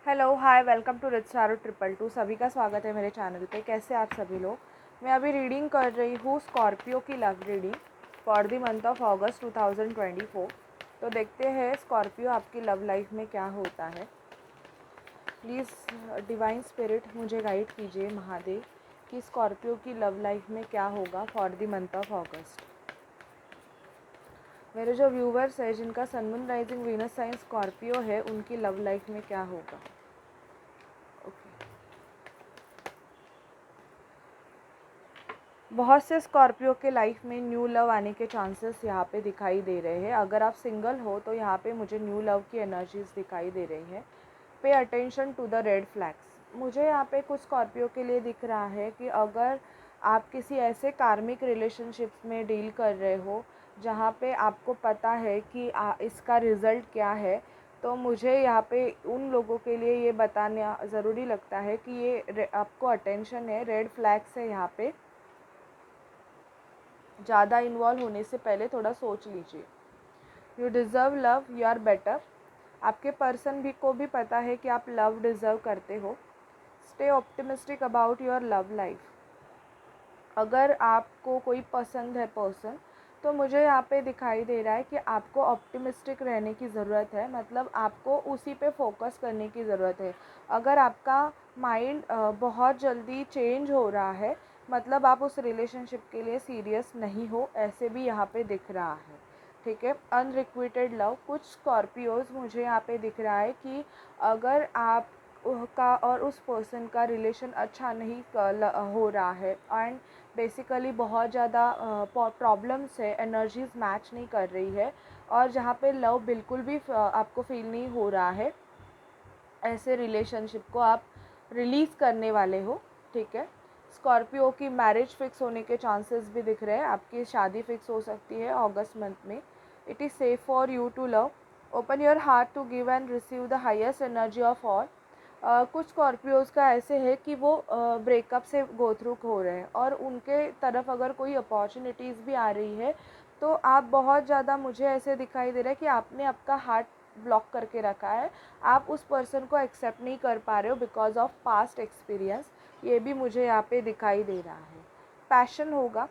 Hello hi welcome to रिच चारो 222। सभी का स्वागत है मेरे चैनल पे। कैसे आप सभी लोग। मैं अभी रीडिंग कर रही हूँ स्कॉर्पियो की love reading for the month of अगस्त 2024। तो देखते हैं स्कॉर्पियो आपकी लव लाइफ में क्या होता है। प्लीज़ डिवाइन स्पिरिट मुझे गाइड कीजिए महादेव कि स्कॉर्पियो की लव लाइफ में क्या होगा for the month of August. मेरे जो व्यूवर्स है जिनका sun moon rising Venus sign Scorpio है उनकी लव लाइफ में क्या होगा। ओके। बहुत से स्कॉर्पियो के लाइफ में न्यू लव आने के चांसेस यहाँ पे दिखाई दे रहे हैं। अगर आप सिंगल हो तो यहाँ पे मुझे न्यू लव की एनर्जीज दिखाई दे रही हैं। Pay attention to the red flags. मुझे यहाँ पे कुछ स्कॉर्पियो के लिए दिख रहा है कि अगर आप किसी ऐसे कार्मिक रिलेशनशिप्स में डील कर रहे हो जहाँ पे आपको पता है कि इसका रिज़ल्ट क्या है, तो मुझे यहाँ पे उन लोगों के लिए ये बताना ज़रूरी लगता है कि ये आपको अटेंशन है, रेड फ्लैग्स है। यहाँ पे ज़्यादा इन्वॉल्व होने से पहले थोड़ा सोच लीजिए। You deserve love, you are better. आपके पर्सन भी को भी पता है कि आप लव डिज़र्व करते हो। Stay optimistic about your love life. अगर आपको कोई पसंद है पर्सन, तो मुझे यहाँ पे दिखाई दे रहा है कि आपको ऑप्टिमिस्टिक रहने की ज़रूरत है। मतलब आपको उसी पे फोकस करने की ज़रूरत है। अगर आपका माइंड बहुत जल्दी चेंज हो रहा है, मतलब आप उस रिलेशनशिप के लिए सीरियस नहीं हो, ऐसे भी यहाँ पे दिख रहा है। ठीक है। Unrequited love. कुछ स्कॉर्पियोज मुझे यहाँ पे दिख रहा है कि अगर आप का और उस पर्सन का रिलेशन अच्छा नहीं हो रहा है एंड बेसिकली बहुत ज़्यादा प्रॉब्लम्स है, एनर्जीज मैच नहीं कर रही है और जहाँ पे लव बिल्कुल भी आपको फील नहीं हो रहा है, ऐसे रिलेशनशिप को आप रिलीज़ करने वाले हो। ठीक है। स्कॉर्पियो की मैरिज फिक्स होने के चांसेस भी दिख रहे हैं। आपकी शादी फिक्स हो सकती है अगस्त मंथ में। It is safe for you to love. Open your heart to give and receive the highest energy of all. कुछ स्कॉर्पियोज़ का ऐसे है कि वो ब्रेकअप से गो थ्रू हो रहे हैं और उनके तरफ अगर कोई अपॉर्चुनिटीज़ भी आ रही है, तो आप बहुत ज़्यादा, मुझे ऐसे दिखाई दे रहा है कि आपने आपका हार्ट ब्लॉक करके रखा है। आप उस पर्सन को एक्सेप्ट नहीं कर पा रहे हो बिकॉज ऑफ पास्ट एक्सपीरियंस। ये भी मुझे यहाँ पे दिखाई दे रहा है। पैशन होगा।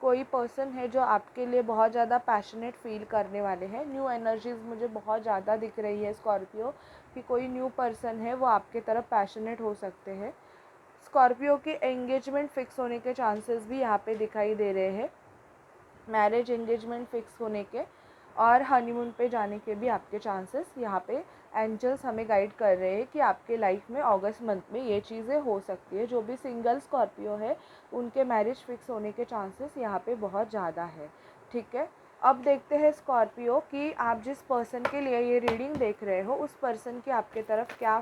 कोई पर्सन है जो आपके लिए बहुत ज़्यादा पैशनेट फील करने वाले हैं। न्यू एनर्जीज़ मुझे बहुत ज़्यादा दिख रही है स्कॉर्पियो कि कोई न्यू पर्सन है वो आपके तरफ पैशनेट हो सकते हैं। स्कॉर्पियो की एंगेजमेंट फ़िक्स होने के चांसेस भी यहाँ पे दिखाई दे रहे हैं। मैरिज एंगेजमेंट फ़िक्स होने के और हनीमून पे जाने के भी आपके चांसेस यहाँ पे एंजल्स हमें गाइड कर रहे हैं कि आपके लाइफ में अगस्त मंथ में ये चीज़ें हो सकती है। जो भी सिंगल स्कॉर्पियो है उनके मैरिज फिक्स होने के चांसेस यहाँ पे बहुत ज़्यादा है। ठीक है। अब देखते हैं स्कॉर्पियो कि आप जिस पर्सन के लिए ये रीडिंग देख रहे हो उस पर्सन की आपके तरफ क्या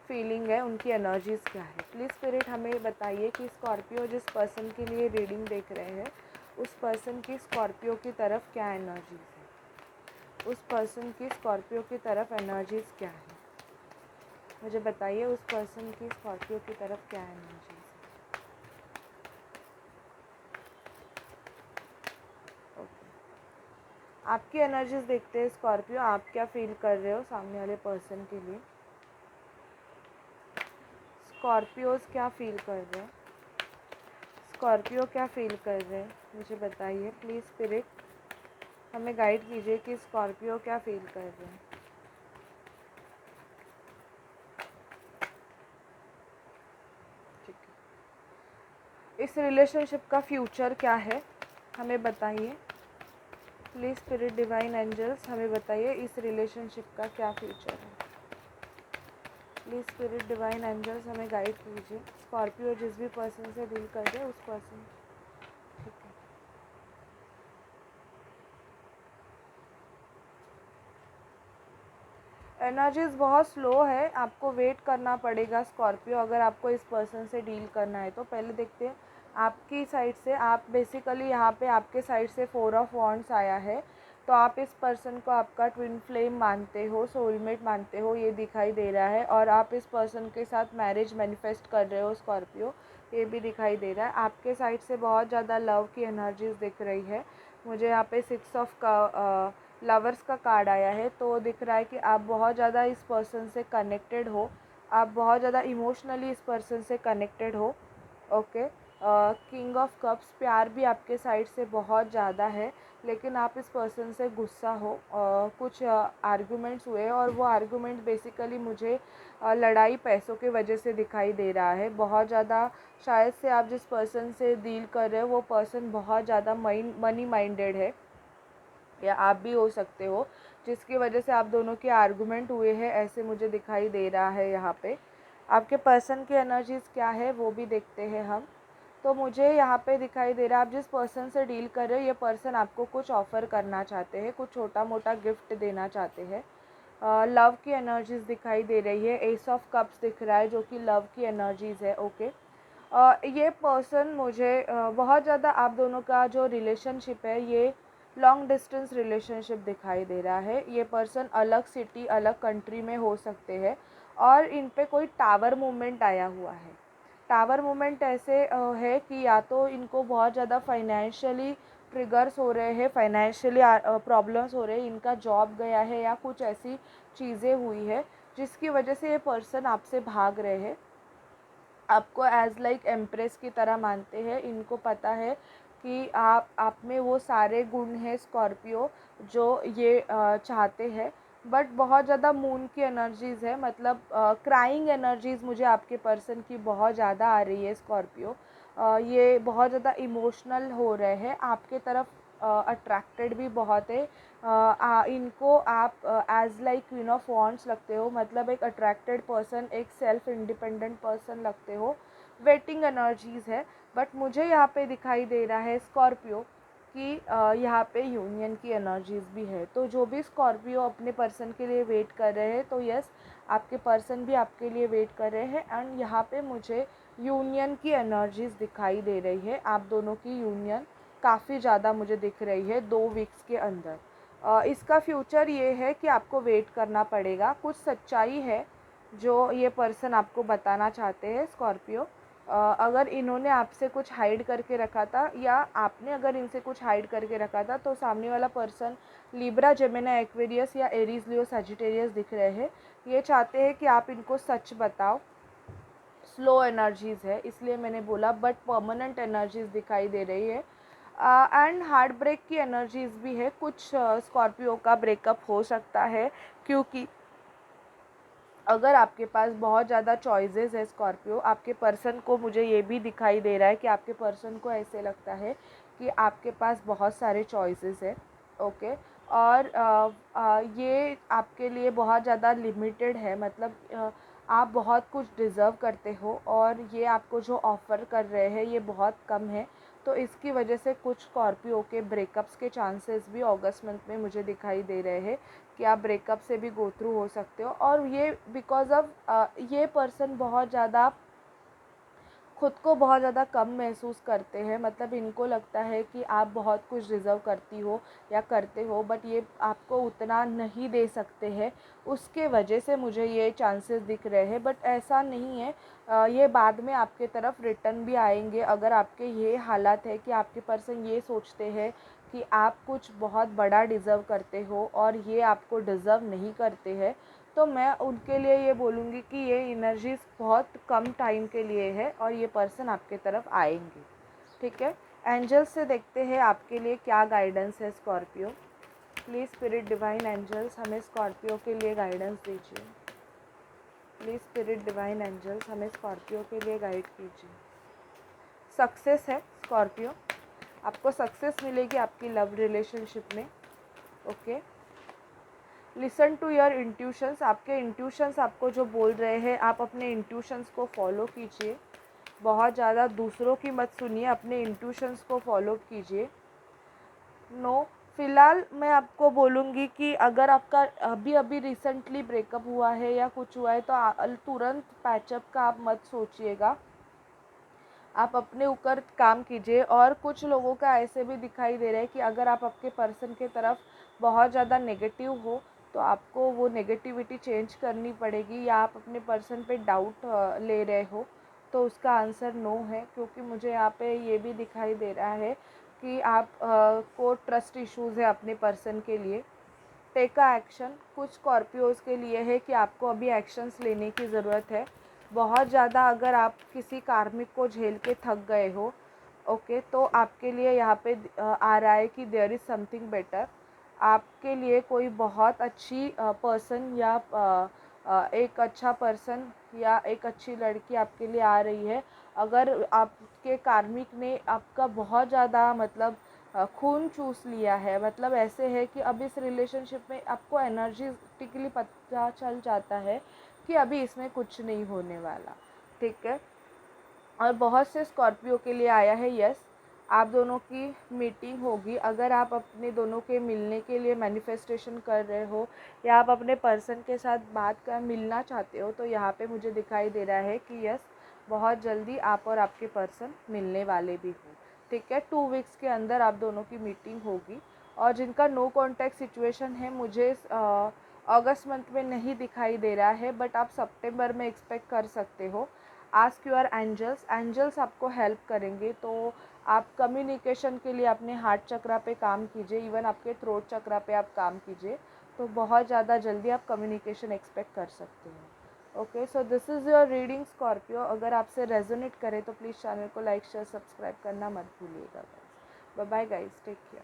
फीलिंग है, उनकी एनर्जीज़ क्या है। प्लीज़ स्पिरिट हमें बताइए कि स्कॉर्पियो जिस पर्सन के लिए रीडिंग देख रहे हैं उस पर्सन की स्कॉर्पियो की तरफ क्या एनर्जीज़ है। उस पर्सन की स्कॉर्पियो की तरफ एनर्जीज़ क्या है, मुझे बताइए। उस पर्सन की स्कॉर्पियो की तरफ क्या एनर्जीज़ है। ओके। आपकी एनर्जीज़ देखते हैं स्कॉर्पियो। आप क्या फील कर रहे हो सामने वाले पर्सन के लिए। स्कॉर्पियोज़ क्या फील कर रहे हैं। स्कॉर्पियो क्या फील कर रहे हैं, मुझे बताइए। प्लीज़ स्पिरिट हमें गाइड कीजिए कि स्कॉर्पियो क्या फील कर रहे हैं। ठीक है। इस रिलेशनशिप का फ्यूचर क्या है, हमें बताइए। प्लीज़ स्पिरिट डिवाइन एंजल्स हमें बताइए इस रिलेशनशिप का क्या फ्यूचर है। प्लीज़ स्पिरिट डिवाइन एंजल्स हमें गाइड कीजिए। स्कॉर्पियो जिस भी पर्सन से डील कर रहे हैं उस पर्सन। ठीक है। एनर्जीज़ बहुत स्लो है, आपको वेट करना पड़ेगा स्कॉर्पियो अगर आपको इस पर्सन से डील करना है तो। पहले देखते हैं आपकी साइड से। आप बेसिकली यहाँ पे आपके साइड से 4 ऑफ वॉन्ड्स आया है, तो आप इस पर्सन को आपका ट्विन फ्लेम मानते हो, सोलमेट मानते हो, ये दिखाई दे रहा है। और आप इस पर्सन के साथ मैरिज मैनिफेस्ट कर रहे हो स्कॉर्पियो, ये भी दिखाई दे रहा है। आपके साइड से बहुत ज़्यादा लव की एनर्जीज़ दिख रही है मुझे यहाँ पे। 6 ऑफ लवर्स का कार्ड आया है, तो दिख रहा है कि आप बहुत ज़्यादा इस पर्सन से कनेक्टेड हो, आप बहुत ज़्यादा इमोशनली इस पर्सन से कनेक्टेड हो। ओके, किंग ऑफ कप्स, प्यार भी आपके साइड से बहुत ज़्यादा है, लेकिन आप इस पर्सन से गुस्सा हो। कुछ आर्गुमेंट्स हुए और वो आर्गुमेंट बेसिकली मुझे लड़ाई पैसों के वजह से दिखाई दे रहा है। बहुत ज़्यादा शायद से आप जिस पर्सन से डील कर रहे हो वो पर्सन बहुत ज़्यादा मनी माइंडेड है, या आप भी हो सकते हो, जिसकी वजह से आप दोनों के आर्गुमेंट हुए हैं, ऐसे मुझे दिखाई दे रहा है यहाँ पे। आपके पर्सन की एनर्जीज़ क्या है वो भी देखते हैं हम। तो मुझे यहाँ पे दिखाई दे रहा है आप जिस पर्सन से डील कर रहे हो, ये पर्सन आपको कुछ ऑफ़र करना चाहते हैं, कुछ छोटा मोटा गिफ्ट देना चाहते हैं। लव की एनर्जीज़ दिखाई दे रही है, एस ऑफ कप्स दिख रहा है जो कि लव की एनर्जीज़ है। ओके, ये पर्सन मुझे बहुत ज़्यादा आप दोनों का जो रिलेशनशिप है ये लॉन्ग डिस्टेंस रिलेशनशिप दिखाई दे रहा है। ये पर्सन अलग सिटी अलग कंट्री में हो सकते हैं और इन पे कोई टावर मूवमेंट आया हुआ है। टावर मूवमेंट ऐसे है कि या तो इनको बहुत ज़्यादा फाइनेंशियली ट्रिगर्स हो रहे हैं, फाइनेंशियली प्रॉब्लम्स हो रहे हैं, इनका जॉब गया है या कुछ ऐसी चीज़ें हुई है जिसकी वजह से ये पर्सन आपसे भाग रहे हैं। आपको एज़ लाइक एम्प्रेस की तरह मानते हैं। इनको पता है कि आप में वो सारे गुण हैं स्कॉर्पियो जो ये चाहते हैं, बट बहुत ज़्यादा मून की एनर्जीज़ है, मतलब क्राइंग एनर्जीज़ मुझे आपके पर्सन की बहुत ज़्यादा आ रही है स्कॉर्पियो। ये बहुत ज़्यादा इमोशनल हो रहे हैं, आपके तरफ अट्रैक्टेड भी बहुत है। इनको आप as like queen of wands लगते हो, मतलब एक अट्रैक्टेड पर्सन, एक सेल्फ इंडिपेंडेंट पर्सन लगते हो। वेटिंग एनर्जीज़ है, बट मुझे यहाँ पे दिखाई दे रहा है स्कॉर्पियो कि यहाँ पे यूनियन की एनर्जीज़ भी है। तो जो भी स्कॉर्पियो अपने पर्सन के लिए वेट कर रहे हैं, तो यस, आपके पर्सन भी आपके लिए वेट कर रहे हैं। एंड यहाँ पे मुझे यूनियन की एनर्जीज़ दिखाई दे रही है। आप दोनों की यूनियन काफ़ी ज़्यादा मुझे दिख रही है 2 वीक्स के अंदर। इसका फ्यूचर ये है कि आपको वेट करना पड़ेगा, कुछ सच्चाई है जो ये पर्सन आपको बताना चाहते हैं स्कॉर्पियो। अगर इन्होंने आपसे कुछ हाइड करके रखा था या आपने अगर इनसे कुछ हाइड करके रखा था, तो सामने वाला पर्सन लिब्रा, जेमिनी, एक्वेरियस या एरीज, लियो, सजिटेरियस दिख रहे हैं। ये चाहते हैं कि आप इनको सच बताओ। स्लो एनर्जीज़ है इसलिए मैंने बोला, बट परमानेंट एनर्जीज़ दिखाई दे रही है। एंड हार्ट ब्रेक की एनर्जीज़ भी है, कुछ स्कॉर्पियो का ब्रेकअप हो सकता है, क्योंकि अगर आपके पास बहुत ज़्यादा चॉइसेस है स्कॉर्पियो, आपके पर्सन को मुझे ये भी दिखाई दे रहा है कि आपके पर्सन को ऐसे लगता है कि आपके पास बहुत सारे चॉइसेस है। ओके, और ये आपके लिए बहुत ज़्यादा लिमिटेड है, मतलब आप बहुत कुछ डिज़र्व करते हो और ये आपको जो ऑफ़र कर रहे हैं ये बहुत कम है। तो इसकी वजह से कुछ स्कॉर्पियो के ब्रेकअप्स के चांसेस भी अगस्त मंथ में मुझे दिखाई दे रहे हैं कि आप ब्रेकअप से भी गो थ्रू हो सकते हो। और ये बिकॉज़ ऑफ ये पर्सन बहुत ज़्यादा खुद को बहुत ज़्यादा कम महसूस करते हैं, मतलब इनको लगता है कि आप बहुत कुछ डिज़र्व करती हो या करते हो, बट ये आपको उतना नहीं दे सकते हैं, उसके वजह से मुझे ये चांसेस दिख रहे हैं। बट ऐसा नहीं है, ये बाद में आपके तरफ रिटर्न भी आएंगे। अगर आपके ये हालात है कि आपके पर्सन ये सोचते हैं कि आप कुछ बहुत बड़ा डिज़र्व करते हो और ये आपको डिज़र्व नहीं करते हैं, तो मैं उनके लिए ये बोलूँगी कि ये एनर्जीज़ बहुत कम टाइम के लिए है और ये पर्सन आपके तरफ आएंगे। ठीक है, एंजल्स से देखते हैं आपके लिए क्या गाइडेंस है Scorpio. Please spirit divine angels हमें स्कॉर्पियो के लिए गाइडेंस दीजिए। प्लीज़ स्पिरिट डिवाइन एंजल्स हमें स्कॉर्पियो के लिए गाइड कीजिए। सक्सेस है स्कॉर्पियो, आपको सक्सेस मिलेगी आपकी लव रिलेशनशिप में। Okay, listen to your intuitions, आपके इंट्यूशंस आपको जो बोल रहे हैं, आप अपने इंट्यूशंस को फॉलो कीजिए। बहुत ज़्यादा दूसरों की मत सुनिए, अपने इंट्यूशंस को फॉलो कीजिए। नो, फ़िलहाल मैं आपको बोलूँगी कि अगर आपका अभी अभी रिसेंटली ब्रेकअप हुआ है या कुछ हुआ है, तो तुरंत पैचअप का आप मत सोचिएगा, आप अपने ऊपर काम कीजिए। और कुछ लोगों का ऐसे भी दिखाई दे रहा है कि अगर आप आपके पर्सन के तरफ बहुत ज़्यादा नेगेटिव हो, तो आपको वो नेगेटिविटी चेंज करनी पड़ेगी, या आप अपने पर्सन पे डाउट ले रहे हो, तो उसका आंसर नो है। क्योंकि मुझे यहाँ पे ये भी दिखाई दे रहा है कि आप को ट्रस्ट इश्यूज़ है अपने पर्सन के लिए। टेक अ एक्शन, कुछ स्कॉर्पियोज़ के लिए है कि आपको अभी एक्शंस लेने की ज़रूरत है। बहुत ज़्यादा अगर आप किसी कार्मिक को झेल के थक गए हो, ओके, तो आपके लिए यहाँ पे आ रहा है कि देयर इज़ समथिंग बेटर। आपके लिए कोई बहुत अच्छी पर्सन या एक अच्छा पर्सन या एक अच्छी लड़की आपके लिए आ रही है। अगर आपके कार्मिक ने आपका बहुत ज़्यादा मतलब खून चूस लिया है, मतलब ऐसे है कि अब इस रिलेशनशिप में आपको एनर्जेटिकली पता चल जाता है कि अभी इसमें कुछ नहीं होने वाला, ठीक है। और बहुत से स्कॉर्पियो के लिए आया है यस, आप दोनों की मीटिंग होगी। अगर आप अपने दोनों के मिलने के लिए मैनिफेस्टेशन कर रहे हो या आप अपने पर्सन के साथ बात कर मिलना चाहते हो, तो यहाँ पे मुझे दिखाई दे रहा है कि यस, बहुत जल्दी आप और आपके पर्सन मिलने वाले भी हो, ठीक है। 2 वीक्स के अंदर आप दोनों की मीटिंग होगी। और जिनका नो कॉन्टैक्ट सिचुएशन है, मुझे अगस्त मंथ में नहीं दिखाई दे रहा है, बट आप सितंबर में एक्सपेक्ट कर सकते हो। आस्क योर एंजल्स, एंजल्स आपको हेल्प करेंगे। तो आप कम्युनिकेशन के लिए अपने हार्ट चक्रा पे काम कीजिए, इवन आपके थ्रोट चक्रा पे आप काम कीजिए, तो बहुत ज़्यादा जल्दी आप कम्युनिकेशन एक्सपेक्ट कर सकते हो। Okay, so this is your reading Scorpio. अगर आपसे रेजोनेट करे तो प्लीज़ चैनल को लाइक शेयर सब्सक्राइब करना मत भूलिएगा। Bye bye guys, take care.